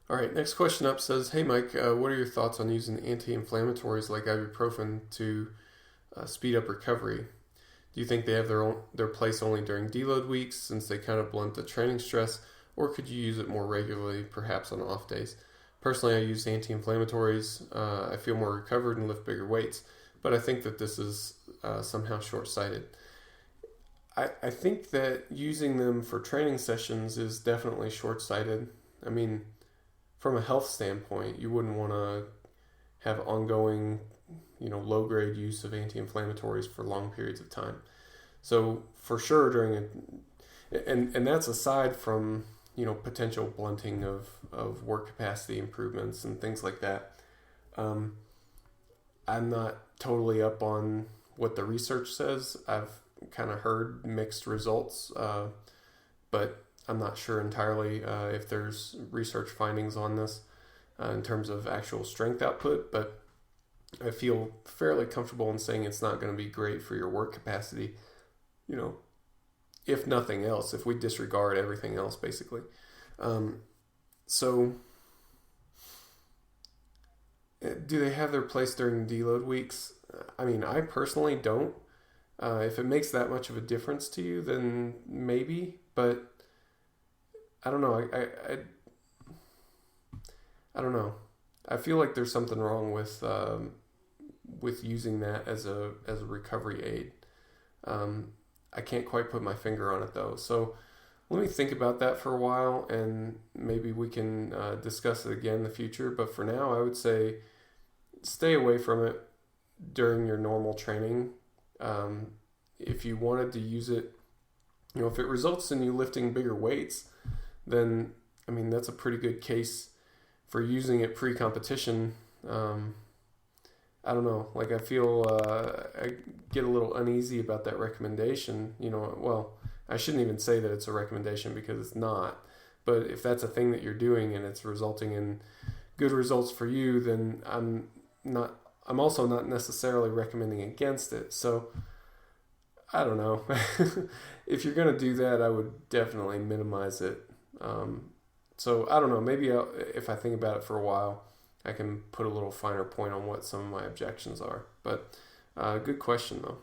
All right, next question up says, "Hey Mike, what are your thoughts on using anti-inflammatories like ibuprofen to speed up recovery? Do you think they have their place only during deload weeks since they kind of blunt the training stress, or could you use it more regularly, perhaps on off days? Personally, I use anti-inflammatories. I feel more recovered and lift bigger weights, but I think that this is somehow short-sighted. I think that using them for training sessions is definitely short-sighted. I mean, from a health standpoint, you wouldn't want to have ongoing, low grade use of anti-inflammatories for long periods of time. So for sure and that's aside from potential blunting of work capacity improvements and things like that. Um, I'm not totally up on what the research says. I've kind of heard mixed results, but I'm not sure entirely if there's research findings on this in terms of actual strength output, but I feel fairly comfortable in saying it's not going to be great for your work capacity, you know, if nothing else, if we disregard everything else, basically. Um, so, do they have their place during deload weeks? I mean, I personally don't. If it makes that much of a difference to you, then maybe, but I don't know. I don't know. I feel like there's something wrong with using that as a recovery aid. Um, I can't quite put my finger on it though. So let me think about that for a while, and maybe we can discuss it again in the future. But for now, I would say stay away from it during your normal training. Um, if you wanted to use it, if it results in you lifting bigger weights, then I mean that's a pretty good case for using it pre-competition. I don't know. Like I feel I get a little uneasy about that recommendation. Well, I shouldn't even say that it's a recommendation because it's not. But if that's a thing that you're doing and it's resulting in good results for you, then not. I'm also not necessarily recommending against it. So I don't know. If you're gonna do that, I would definitely minimize it. Um, so I don't know. Maybe if I think about it for a while, I can put a little finer point on what some of my objections are. But good question though.